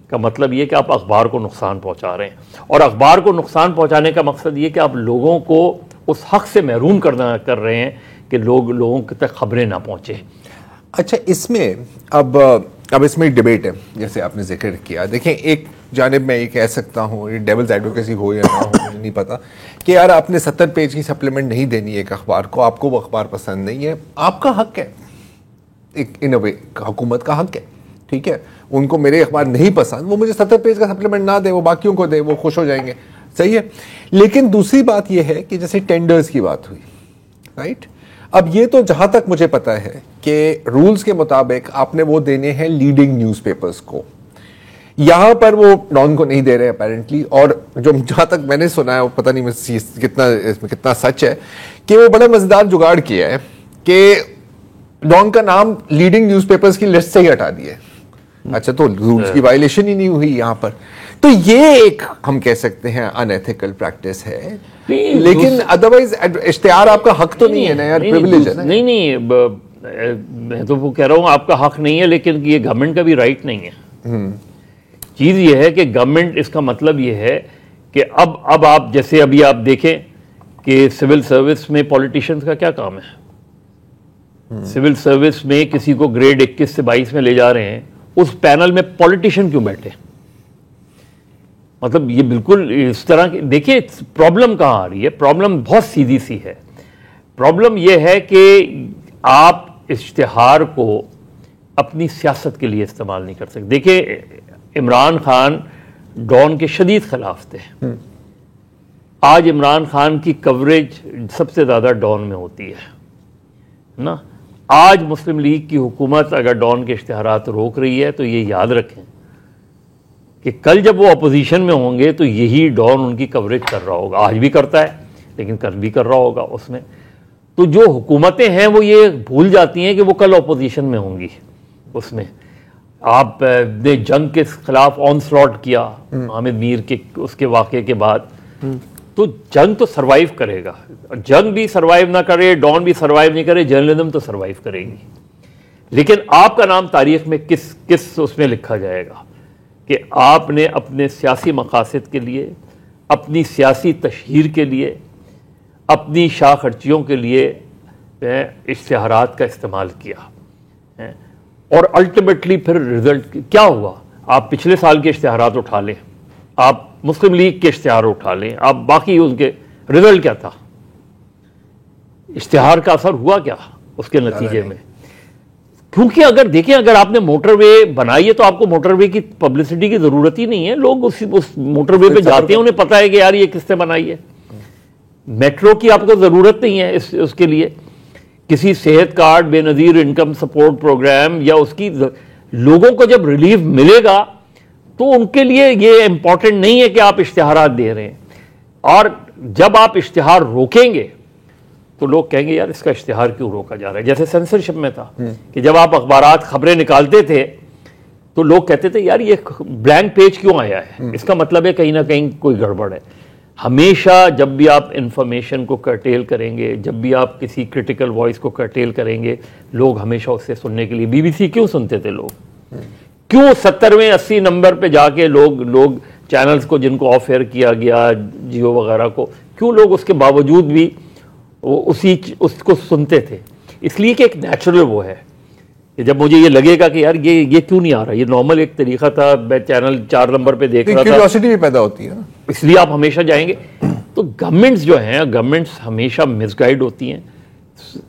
کا مطلب یہ کہ آپ اخبار کو نقصان پہنچا رہے ہیں, اور اخبار کو نقصان پہنچانے کا مقصد یہ کہ آپ لوگوں کو اس حق سے محروم کر رہے ہیں کہ لوگوں تک خبریں نہ پہنچیں. اچھا, اس میں اب اس میں ایک ڈیبیٹ ہے جیسے آپ نے ذکر کیا. دیکھیں, ایک جانب میں یہ کہہ سکتا ہوں, یہ ڈیولز ایڈوکیسی ہو یا نہ ہو مجھے نہیں پتا, کہ یار آپ نے 70 پیج کی سپلیمنٹ نہیں دینی ایک اخبار کو, آپ کو وہ اخبار پسند نہیں ہے, آپ کا حق ہے, ایک ان اے وے حکومت کا حق ہے, ٹھیک ہے, ان کو میرے اخبار نہیں پسند, وہ مجھے 70 پیج کا سپلیمنٹ نہ دے, وہ باقیوں کو دے, وہ خوش ہو جائیں گے, صحیح ہے. لیکن دوسری بات یہ ہے کہ جیسے ٹینڈرز کی بات ہوئی, رائٹ, اب یہ تو جہاں تک مجھے پتا ہے کہ رولز کے مطابق آپ نے وہ دینے ہیں لیڈنگ نیوز پیپرز کو, یہاں پر وہ ڈان کو نہیں دے رہے اپیرنٹلی. اور جو جہاں تک میں نے سنا ہے, وہ پتہ نہیں اس میں کتنا سچ ہے, کہ وہ بڑا مزیدار جگاڑ کیا ہے کہ ڈان کا نام لیڈنگ نیوز پیپرز کی لسٹ سے ہی ہٹا دیا ہے اچھا تو رولز کی وائلیشن ہی نہیں ہوئی یہاں پر. تو یہ ایک ہم کہہ سکتے ہیں ان ایتھیکل پریکٹس ہے, لیکن ادروائز اشتہار آپ کا حق تو نہیں ہے نا یار, پریویلیج ہے نا. نہیں میں تو وہ کہہ رہا ہوں آپ کا حق نہیں ہے, لیکن یہ گورنمنٹ کا بھی رائٹ نہیں ہے. چیز یہ ہے کہ گورنمنٹ, اس کا مطلب یہ ہے کہ اب آپ جیسے ابھی آپ دیکھیں کہ سول سروس میں پولیٹیشنز کا کیا کام ہے. سول سروس میں کسی کو گریڈ 21 سے 22 میں لے جا رہے ہیں, اس پینل میں پولیٹیشین کیوں بیٹھے؟ مطلب یہ بالکل اس طرح کی, دیکھیں پرابلم کہاں آ رہی ہے. پرابلم بہت سیدھی سی ہے. پرابلم یہ ہے کہ آپ اشتہار کو اپنی سیاست کے لیے استعمال نہیں کر سکتے. دیکھیں عمران خان ڈان کے شدید خلاف تھے. آج عمران خان کی کوریج سب سے زیادہ ڈان میں ہوتی ہے نا. آج مسلم لیگ کی حکومت اگر ڈان کے اشتہارات روک رہی ہے تو یہ یاد رکھیں کہ کل جب وہ اپوزیشن میں ہوں گے تو یہی ڈان ان کی کوریج کر رہا ہوگا. آج بھی کرتا ہے لیکن کل بھی کر رہا ہوگا اس میں. تو جو حکومتیں ہیں وہ یہ بھول جاتی ہیں کہ وہ کل اپوزیشن میں ہوں گی. اس میں آپ نے جنگ کے خلاف آن سلاٹ کیا حامد میر کے اس کے واقعے کے بعد, تو جنگ تو سروائیو کرے گا. جنگ بھی سروائیو نہ کرے, ڈان بھی سروائیو نہیں کرے, جرنلزم تو سروائیو کرے گی. لیکن آپ کا نام تاریخ میں کس اس میں لکھا جائے گا کہ آپ نے اپنے سیاسی مقاصد کے لیے, اپنی سیاسی تشہیر کے لیے, اپنی شاہ خرچیوں کے لیے اشتہارات کا استعمال کیا, اور الٹیمیٹلی پھر رزلٹ کیا ہوا. آپ پچھلے سال کے اشتہارات اٹھا لیں, آپ مسلم لیگ کے اشتہار اٹھا لیں, آپ باقی ان کے رزلٹ کیا تھا, اشتہار کا اثر ہوا کیا اس کے نتیجے میں. کیونکہ اگر دیکھیں اگر آپ نے موٹر وے بنائی ہے تو آپ کو موٹر وے کی پبلسٹی کی ضرورت ہی نہیں ہے. لوگ اس موٹر وے پہ جاتے ہیں, انہیں پتہ ہے کہ یار یہ کس نے بنائی ہے. میٹرو کی آپ کو ضرورت نہیں ہے اس کے لیے. کسی صحت کارڈ, بے نظیر انکم سپورٹ پروگرام یا اس کی لوگوں کو جب ریلیف ملے گا تو ان کے لیے یہ امپورٹنٹ نہیں ہے کہ آپ اشتہارات دے رہے ہیں. اور جب آپ اشتہار روکیں گے تو لوگ کہیں گے یار اس کا اشتہار کیوں روکا جا رہا ہے. جیسے سینسرشپ میں تھا کہ جب آپ اخبارات خبریں نکالتے تھے تو لوگ کہتے تھے یار یہ بلینک پیج کیوں آیا ہے, اس کا مطلب ہے کہیں نہ کہیں کوئی گڑبڑ ہے. ہمیشہ جب بھی آپ انفارمیشن کو کرٹیل کریں گے, جب بھی آپ کسی کرٹیکل وائس کو کرٹیل کریں گے, لوگ ہمیشہ اس سے سننے کے لیے, بی بی سی کیوں سنتے تھے لوگ, کیوں 70ویں 80 نمبر پہ جا کے لوگ چینلز کو جن کو آف ایئر کیا گیا, جیو وغیرہ کو, کیوں لوگ اس کے باوجود بھی اس کو سنتے تھے؟ اس لیے کہ ایک نیچرل وہ ہے کہ جب مجھے یہ لگے گا کہ یار یہ کیوں نہیں آ رہا, یہ نارمل ایک طریقہ تھا, میں چینل 4 نمبر پہ دیکھ رہا تھا, کیوریوسٹی بھی پیدا ہوتی ہے, اس لیے آپ ہمیشہ جائیں گے. تو گورنمنٹس جو ہیں, گورنمنٹس ہمیشہ مس گائیڈ ہوتی ہیں.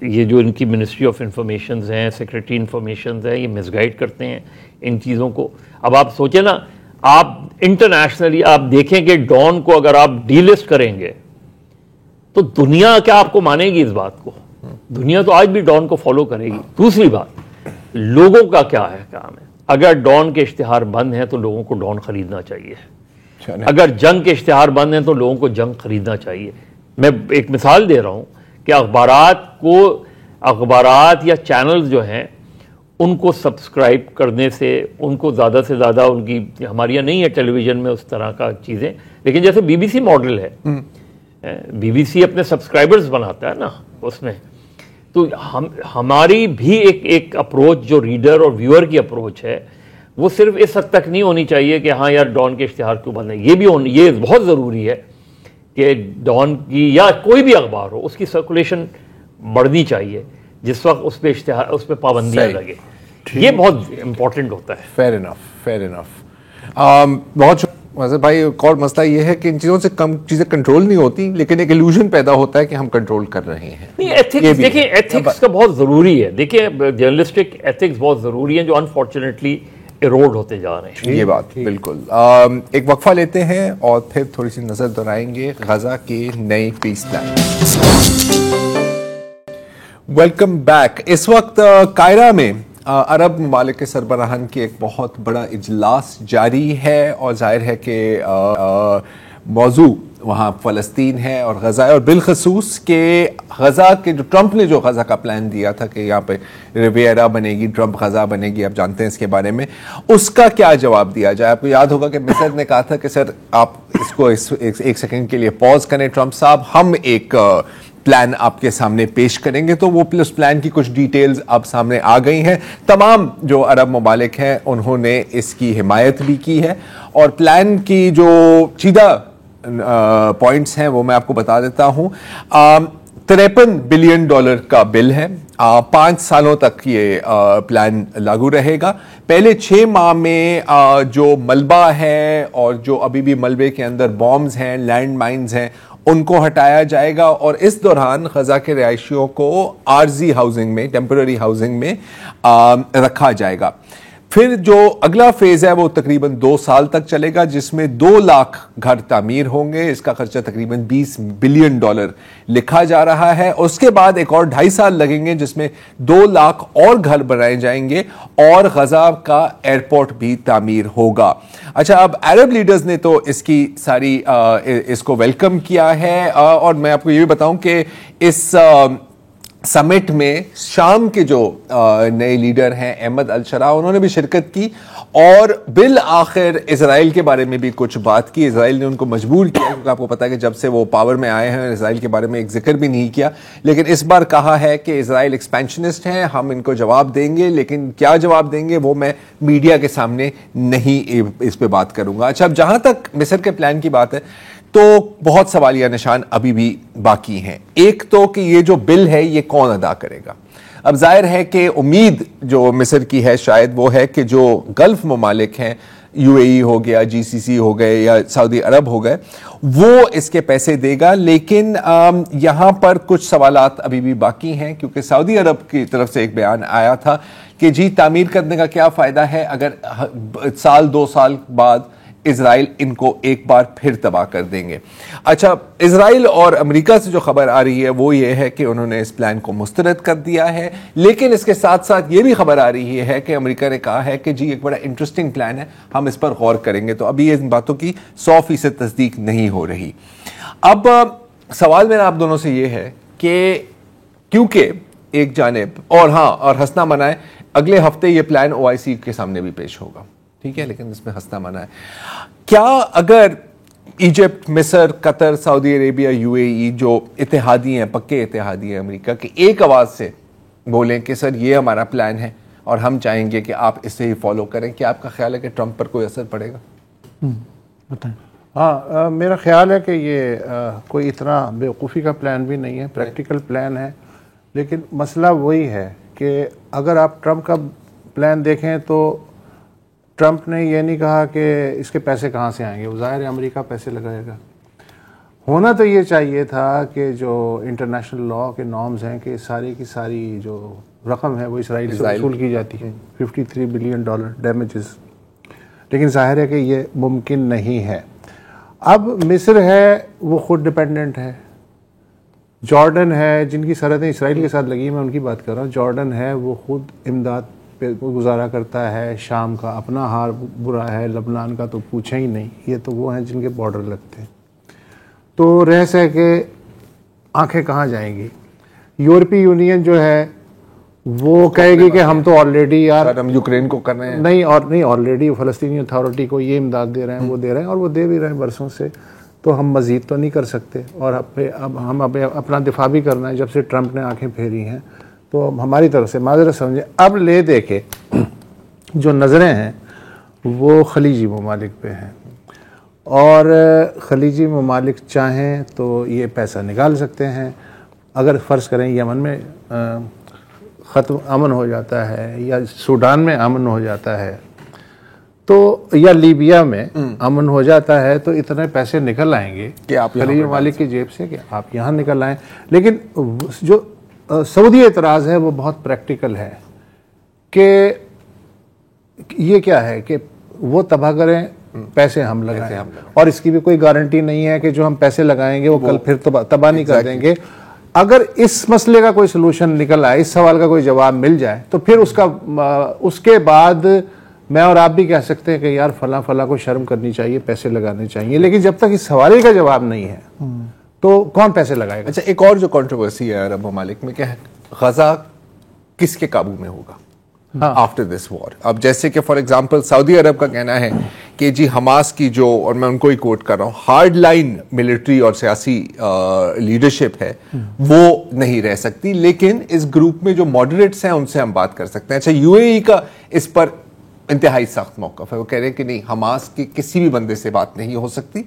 یہ جو ان کی منسٹری آف انفارمیشنز ہیں, سیکریٹری انفارمیشنز ہیں, یہ مس گائیڈ کرتے ہیں ان چیزوں کو. اب آپ سوچیں نا, آپ انٹرنیشنلی آپ دیکھیں کہ ڈان کو اگر آپ ڈی لسٹ کریں گے تو دنیا کیا آپ کو مانے گی اس بات کو؟ دنیا تو آج بھی ڈان کو فالو کرے گی. دوسری بات, لوگوں کا کیا ہے کام ہے. اگر ڈان کے اشتہار بند ہیں تو لوگوں کو ڈان خریدنا چاہیے. اگر جنگ کے اشتہار بند ہیں تو لوگوں کو جنگ خریدنا چاہیے. میں ایک مثال دے رہا ہوں کہ اخبارات یا چینلز جو ہیں ان کو سبسکرائب کرنے سے, ان کو زیادہ سے زیادہ ان کی, ہمارے یہاں نہیں ہے ٹیلی ویژن میں اس طرح کا چیزیں, لیکن جیسے بی بی سی ماڈل ہے, بی بی سی اپنے سبسکرائبرز بناتا ہے نا اس میں, تو ہماری بھی ایک اپروچ جو ریڈر اور ویور کی اپروچ ہے وہ صرف اس حد تک نہیں ہونی چاہیے کہ ہاں یار ڈان کے اشتہار کیوں بند ہے. یہ بہت ضروری ہے کہ ڈان کی یا کوئی بھی اخبار ہو اس کی سرکولیشن بڑھنی چاہیے جس وقت اس پہ اشتہار, اس پہ پابندیاں لگے. یہ بہت امپورٹنٹ ہوتا ہے. Fair enough. بہت مذہب بھائی, ایک اور مسئلہ یہ ہے کہ ان چیزوں سے کم چیزیں کنٹرول نہیں ہوتی, لیکن ایک ایلوژن پیدا ہوتا ہے کہ ہم کنٹرول کر رہے ہیں. نہیں, ایتھکس دیکھیں, ایتھکس کا بہت ضروری ہے. دیکھیں جرنلسٹک ایتھکس بہت ضروری ہیں جو انفارچونیٹلی ایروڈ ہوتے جا رہے ہیں. یہ بات بالکل. ایک وقفہ لیتے ہیں اور پھر تھوڑی سی نظر دہرائیں گے غزہ کے نئے پیس پلان. Welcome back. اس وقت قاہرہ میں عرب ممالک کے سربراہان کی ایک بہت بڑا اجلاس جاری ہے اور ظاہر ہے کہ موضوع وہاں فلسطین ہے اور غزہ ہے, اور بالخصوص کہ غزہ کے جو ٹرمپ نے جو غزہ کا پلان دیا تھا کہ یہاں پہ ریویرا بنے گی, ٹرمپ غزہ بنے گی, آپ جانتے ہیں اس کے بارے میں, اس کا کیا جواب دیا جائے. آپ کو یاد ہوگا کہ مصر نے کہا تھا کہ سر آپ اس کو ایک سیکنڈ کے لیے پاز کریں ٹرمپ صاحب, ہم ایک پلان آپ کے سامنے پیش کریں گے. تو وہ اس پلان کی کچھ ڈیٹیلز اب سامنے آ گئی ہیں. تمام جو عرب ممالک ہیں انہوں نے اس کی حمایت بھی کی ہے, اور پلان کی جو چیدہ پوائنٹس ہیں وہ میں آپ کو بتا دیتا ہوں. $53 بلین کا بل ہے, 5 سالوں تک یہ پلان لاگو رہے گا. پہلے 6 ماہ میں جو ملبہ ہے اور جو ابھی بھی ملبے کے اندر بامز ہیں, لینڈ مائنز ہیں, ان کو ہٹایا جائے گا, اور اس دوران غزہ کے رہائشیوں کو عارضی ہاؤسنگ میں, ٹیمپرری ہاؤسنگ میں رکھا جائے گا. پھر جو اگلا فیز ہے وہ تقریباً 2 سال تک چلے گا, جس میں 2 لاکھ گھر تعمیر ہوں گے. اس کا خرچہ تقریباً $20 بلین لکھا جا رہا ہے. اس کے بعد ایک اور 2.5 سال لگیں گے جس میں 2 لاکھ اور گھر بنائے جائیں گے, اور غزہ کا ایئرپورٹ بھی تعمیر ہوگا. اچھا, اب عرب لیڈرز نے تو اس کی ساری اس کو ویلکم کیا ہے, اور میں آپ کو یہ بھی بتاؤں کہ اس سمٹ میں شام کے جو نئے لیڈر ہیں احمد الشرا, انہوں نے بھی شرکت کی, اور بالآخر اسرائیل کے بارے میں بھی کچھ بات کی. اسرائیل نے ان کو مجبور کیا, کیونکہ آپ کو پتا ہے کہ جب سے وہ پاور میں آئے ہیں اسرائیل کے بارے میں ایک ذکر بھی نہیں کیا, لیکن اس بار کہا ہے کہ اسرائیل ایکسپینشنسٹ ہیں, ہم ان کو جواب دیں گے, لیکن کیا جواب دیں گے وہ میں میڈیا کے سامنے نہیں اس پہ بات کروں گا. اچھا, اب جہاں تک مصر کے پلان کی بات ہے تو بہت سوالیہ نشان ابھی بھی باقی ہیں. ایک تو کہ یہ جو بل ہے یہ کون ادا کرے گا. اب ظاہر ہے کہ امید جو مصر کی ہے شاید وہ ہے کہ جو گلف ممالک ہیں, UAE ہو گیا, GCC ہو گئے یا سعودی عرب ہو گئے, وہ اس کے پیسے دے گا. لیکن یہاں پر کچھ سوالات ابھی بھی باقی ہیں, کیونکہ سعودی عرب کی طرف سے ایک بیان آیا تھا کہ جی تعمیر کرنے کا کیا فائدہ ہے اگر 1-2 سال بعد اسرائیل ان کو ایک بار پھر تباہ کر دیں گے. اچھا, اسرائیل اور امریکہ سے جو خبر آ رہی ہے وہ یہ ہے کہ انہوں نے اس پلان کو مسترد کر دیا ہے, لیکن اس کے ساتھ ساتھ یہ بھی خبر آ رہی ہے کہ امریکہ نے کہا ہے کہ جی ایک بڑا انٹرسٹنگ پلان ہے, ہم اس پر غور کریں گے. تو ابھی ان باتوں کی 100% تصدیق نہیں ہو رہی. اب سوال میرا آپ دونوں سے یہ ہے کہ کیونکہ ایک جانب اور ہنسنا منائے, اگلے ہفتے یہ پلان OIC کے سامنے بھی پیش ہوگا, ٹھیک ہے, لیکن اس میں ہنسنا منع ہے. کیا اگر ایجپٹ, مصر, قطر, سعودی عربیہ, UAE جو اتحادی ہیں, پکے اتحادی ہیں امریکہ کے, ایک آواز سے بولیں کہ سر یہ ہمارا پلان ہے اور ہم چاہیں گے کہ آپ اسے ہی فالو کریں, کیا آپ کا خیال ہے کہ ٹرمپ پر کوئی اثر پڑے گا؟ بتائیں. ہاں, میرا خیال ہے کہ یہ کوئی اتنا بیوقوفی کا پلان بھی نہیں ہے, پریکٹیکل پلان ہے. لیکن مسئلہ وہی ہے کہ اگر آپ ٹرمپ کا پلان دیکھیں تو ٹرمپ نے یہ نہیں کہا کہ اس کے پیسے کہاں سے آئیں گے, وہ ظاہر ہے امریکہ پیسے لگائے گا. ہونا تو یہ چاہیے تھا کہ جو انٹرنیشنل لاء کے نارمز ہیں کہ ساری کی ساری جو رقم ہے وہ اسرائیل سے وصول کی جاتی ہے, $53 بلین ڈیمیجز, لیکن ظاہر ہے کہ یہ ممکن نہیں ہے. اب مصر ہے وہ خود ڈپینڈنٹ ہے, جارڈن ہے جن کی سرحدیں اسرائیل کے ساتھ لگی ہیں, میں ان کی بات کر رہا ہوں, جارڈن ہے وہ خود امداد پہ گزارا کرتا ہے, شام کا اپنا حال برا ہے, لبنان کا تو پوچھیں ہی نہیں, یہ تو وہ ہیں جن کے بارڈر لگتے ہیں. تو رہ سہ کے آنکھیں کہاں جائیں گی. یورپی یونین جو ہے وہ کہے گی کہ ہم تو آلریڈی یار ہم یوکرین کو کر رہے ہیں, نہیں آلریڈی فلسطینی اتھارٹی کو یہ امداد دے رہے ہیں, وہ دے رہے ہیں اور وہ دے بھی رہے ہیں برسوں سے, تو ہم مزید تو نہیں کر سکتے. اور اب ہم اپنا دفاع بھی کرنا ہے. جب سے ٹرمپ نے آنکھیں پھیری ہیں تو ہماری طرف سے معذرت سمجھیں, اب لے دے کے جو نظریں ہیں وہ خلیجی ممالک پہ ہیں, اور خلیجی ممالک چاہیں تو یہ پیسہ نکال سکتے ہیں. اگر فرض کریں یمن میں ختم امن ہو جاتا ہے, یا سوڈان میں امن ہو جاتا ہے, تو یا لیبیا میں امن ہو جاتا ہے, تو اتنے پیسے نکل آئیں گے کہ آپ خلیجی ممالک کی جیب سے کہ آپ یہاں نکل آئیں. لیکن جو سعودی اعتراض ہے وہ بہت پریکٹیکل ہے کہ یہ کیا ہے کہ وہ تباہ کریں, پیسے ہم لگائیں, اور اس کی بھی کوئی گارنٹی نہیں ہے کہ جو ہم پیسے لگائیں گے وہ کل پھر تباہ نہیں کر دیں گے. اگر اس مسئلے کا کوئی سلوشن نکل آئے, اس سوال کا کوئی جواب مل جائے, تو پھر اس کے بعد میں اور آپ بھی کہہ سکتے ہیں کہ یار فلاں فلاں کو شرم کرنی چاہیے, پیسے لگانے چاہیے, لیکن جب تک اس سوال کا جواب نہیں ہے تو کون پیسے لگائے گا؟ اچھا, ایک اور جو کنٹروورسی ہے عرب ممالک میں کہ غزہ کس کے قابو میں ہوگا آفٹر دس وار. اب جیسے کہ فار ایگزامپل سعودی عرب کا کہنا ہے کہ جی حماس کی جو, اور میں ان کو ہی کوٹ کر رہا ہوں, ہارڈ لائن ملٹری اور سیاسی لیڈرشپ ہے وہ نہیں رہ سکتی, لیکن اس گروپ میں جو ماڈریٹس ہیں ان سے ہم بات کر سکتے ہیں. اچھا, یو اے ای کا اس پر انتہائی سخت موقف ہے, وہ کہہ رہے ہیں کہ نہیں, حماس کی کسی بھی بندے سے بات نہیں ہو سکتی,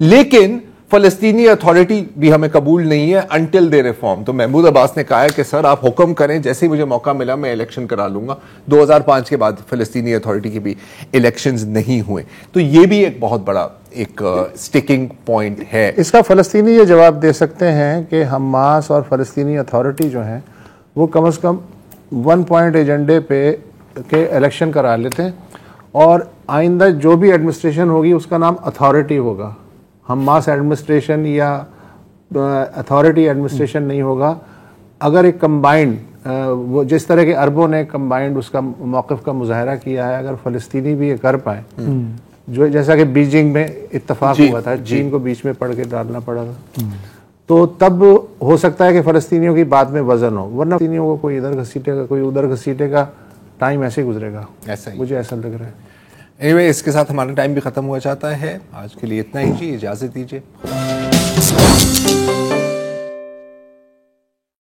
لیکن فلسطینی اتھارٹی بھی ہمیں قبول نہیں ہے انٹل دے ریفارم. تو محمود عباس نے کہا ہے کہ سر آپ حکم کریں, جیسے ہی مجھے موقع ملا میں الیکشن کرا لوں گا. 2005 کے بعد فلسطینی اتھارٹی کی بھی الیکشنز نہیں ہوئے, تو یہ بھی ایک بہت بڑا ایک سٹیکنگ پوائنٹ ہے. اس کا فلسطینی یہ جواب دے سکتے ہیں کہ حماس اور فلسطینی اتھارٹی جو ہیں وہ کم از کم 1 پوائنٹ ایجنڈے پہ کہ الیکشن کرا لیتے ہیں, اور آئندہ جو بھی ایڈمنسٹریشن ہوگی اس کا نام اتھارٹی ہوگا. حماس ایڈمنسٹریشن یا اتھارٹی ایڈمنسٹریشن نہیں ہوگا. اگر ایک کمبائنڈ, وہ جس طرح کے عربوں نے کمبائنڈ اس کا موقف کا مظاہرہ کیا ہے, اگر فلسطینی بھی یہ کر پائیں, جو جیسا کہ بیجنگ میں اتفاق ہوا تھا, چین کو بیچ میں پڑھ کے ڈالنا پڑا تھا, تو تب ہو سکتا ہے کہ فلسطینیوں کی بات میں وزن ہو, ورنہ فلسطینیوں کو کوئی ادھر گھسیٹے گا کوئی ادھر گھسیٹے گا, ٹائم ایسے گزرے گا, مجھے ایسا لگ رہا ہے. اینیوے, اس کے ساتھ ہمارا ٹائم بھی ختم ہوا چاہتا ہے. آج کے لیے اتنا ہی جی, اجازت دیجیے.